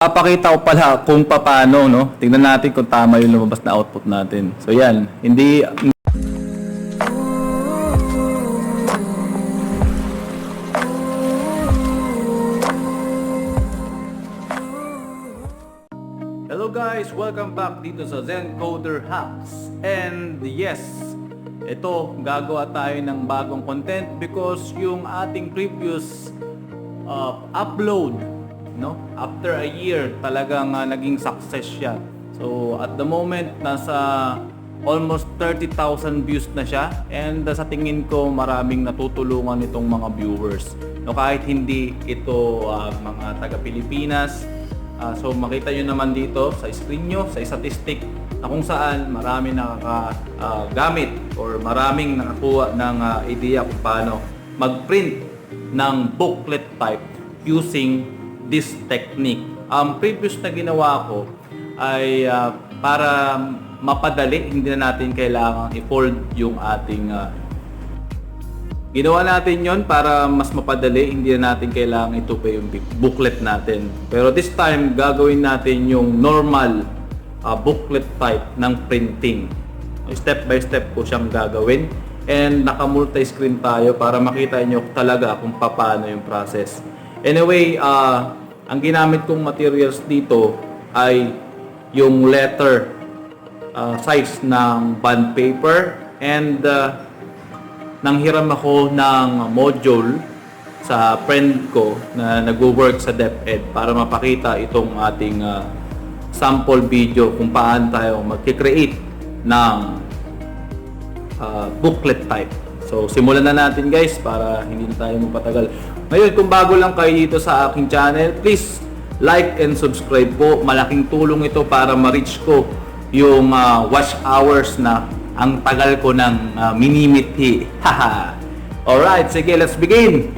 Papakita ko pala kung paano, no? Tingnan natin kung tama yung lumabas na output natin. So yan, hindi. Hello guys, welcome back dito sa Zencoder Hacks. And yes, ito, gagawa tayo ng bagong content because yung ating previous upload, no? After a year, talagang naging success siya. So, at the moment, nasa almost 30,000 views na siya. And sa tingin ko, maraming natutulungan itong mga viewers. No, kahit hindi ito mga taga-Pilipinas. So, makita nyo naman dito sa screen nyo, sa statistic, na kung saan marami nakakagamit or maraming nakakuha ng idea kung paano mag-print ng booklet type using this technique. Previous na ginawa ko ay para mapadali, hindi na natin kailangan i-fold yung ating ginawa natin yon para mas mapadali, hindi na natin kailangan ito pa yung booklet natin. Pero this time, gagawin natin yung normal booklet type ng printing. Step by step po siyang gagawin. And naka-multi-screen tayo para makita nyo talaga kung paano yung process. Anyway, ang ginamit kong materials dito ay yung letter size ng bond paper and nanghiram ako ng module sa friend ko na nag-work sa DepEd para mapakita itong ating sample video kung paano tayo mag-create ng booklet type. So, simulan na natin guys para hindi na tayo magpatagal. Ngayon, kung bago lang kayo dito sa aking channel, please like and subscribe po. Malaking tulong ito para ma-reach ko yung watch hours na ang tagal ko ng minimithi. Haha. Alright, sige, let's begin.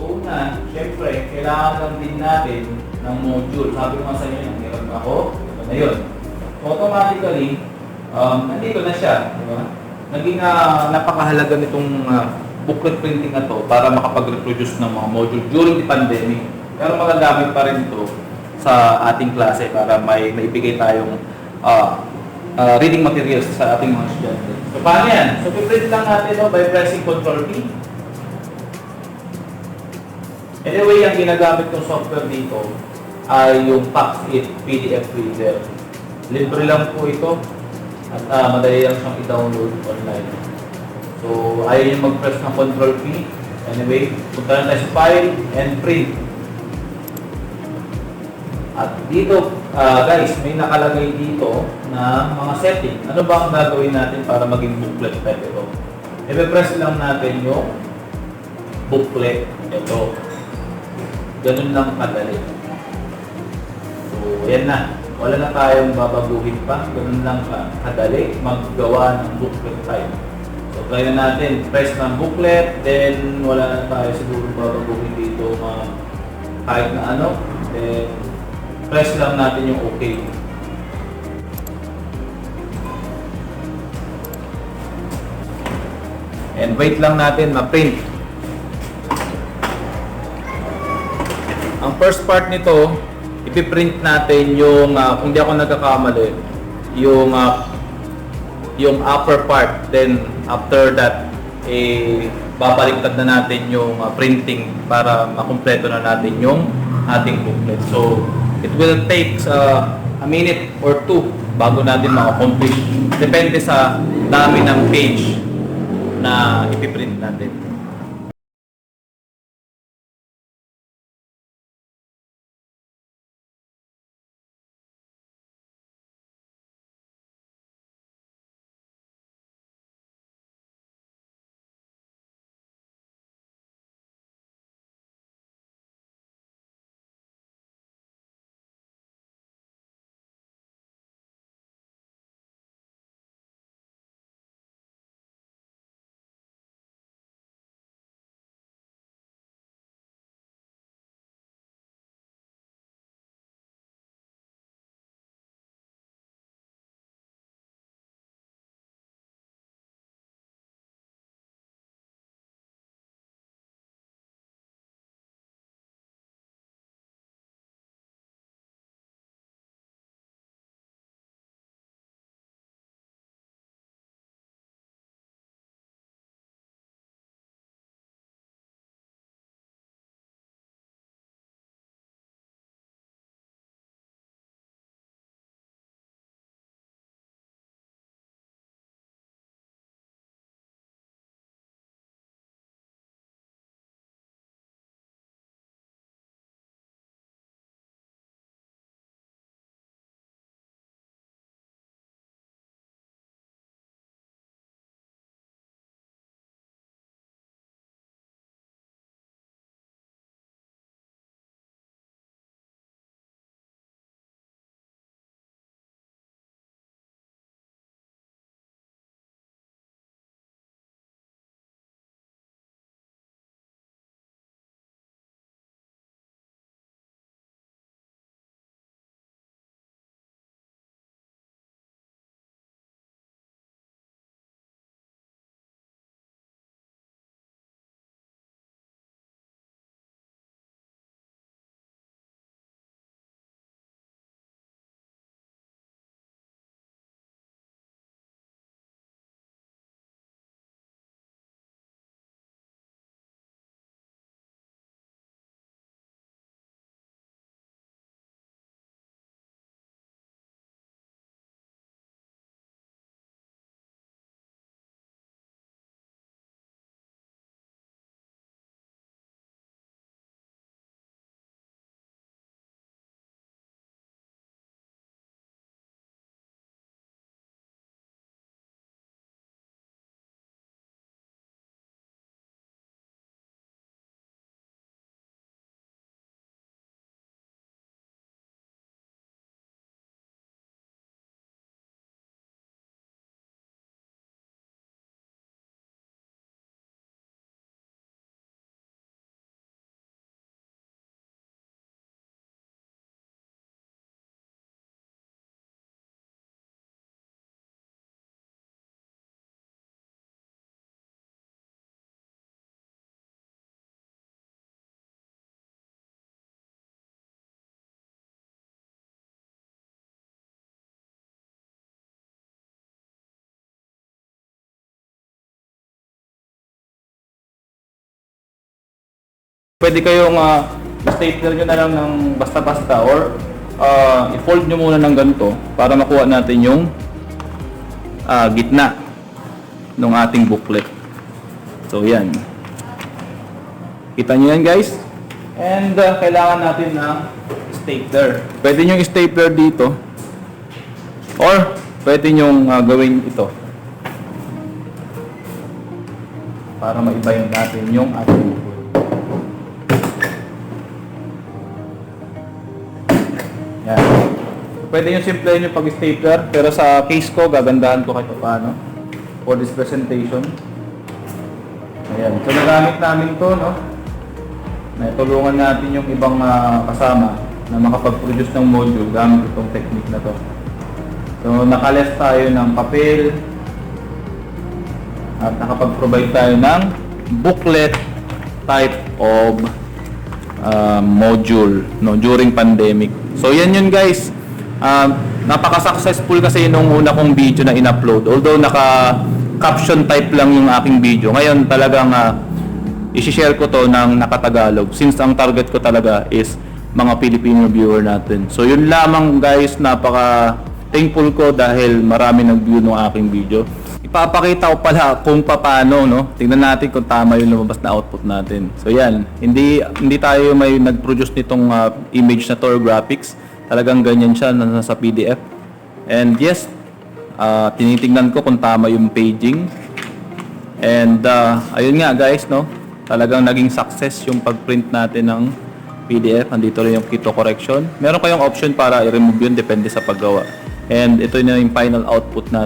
Una, syempre, kailangan lang din natin ng module. Sabi ko nga sa inyo, nanghiram ako. Ito na yun. Automatically, nandito na siya. Diba? Naging napakahalaga nitong booklet printing na to para makapag-reproduce ng mga module during the pandemic. Pero magagamit pa rin ito sa ating klase para may maibigay tayong reading materials sa ating mga estudyante. So, paano yan? So, piprint lang natin by pressing Ctrl P. Anyway, ang ginagamit kong software dito ay yung PaxIt PDF Reader. Libre lang po ito at madali lang siyang i-download online. So, ayaw nyo mag-press ng Ctrl P. Anyway, punta na tayo sa File and Print. At dito, guys, may nakalagay dito na mga setting. Ano ba ang gagawin natin para maging booklet type ito? I-press lang natin yung booklet. Ito. Ganun lang kadali. So, yan na. Wala na tayong babaguhin pa. Ganun lang kadali maggawa ng booklet type. So, try na natin. Press ng booklet. Then, wala na tayo siguro babaguhin dito kahit na ano. Then, press lang natin yung OK. And wait lang natin ma-print. Ang first part nito, ipiprint natin yung, kung di ako nagkakamali, yung upper part. Then, after that, babaliktad na natin yung printing para makumpleto na natin yung ating booklet. So, it will take a minute or two bago natin ma-accomplish. Depende sa dami ng page na ipiprint natin. Pwede kayong stapler nyo na lang ng basta-basta or i-fold nyo muna ng ganito para makuha natin yung gitna ng ating booklet. So yan. Kita nyo yan guys. And kailangan natin ng stapler. Pwede nyo stapler dito or pwede nyo gawin ito para maibayin natin yung ating booklet. Yan. Pwede yung simple yung pag-stapler, pero sa case ko, gagandahan ko kahit paano for this presentation. Ayan. So, nagamit namin to, no? Natulungan natin yung ibang kasama na makapag-produce ng module gamit itong technique na to. So, nakaless tayo ng papel at nakapag-provide tayo ng booklet type of module, no, during pandemic. So yan yun guys. Napaka-successful kasi nung una kong video na in-upload. Although naka-caption type lang yung aking video. Ngayon talagang i-share ko to ng nakatagalog since ang target ko talaga is mga Filipino viewer natin. So yun lamang guys, napaka-thankful ko dahil marami nag-view ng aking video. Ipapakita ko pala kung paano, no? Tingnan natin kung tama yung lumabas na output natin. So yan, hindi tayo may nag-produce nitong image na to or graphics. Talagang ganyan siya na nasa PDF. And yes, tinitingnan ko kung tama yung paging. And ayun nga guys, no? Talagang naging success yung pag-print natin ng PDF. Andito rin yung keto correction. Meron kayong option para i-remove yun, depende sa paggawa. And ito na yung final output natin.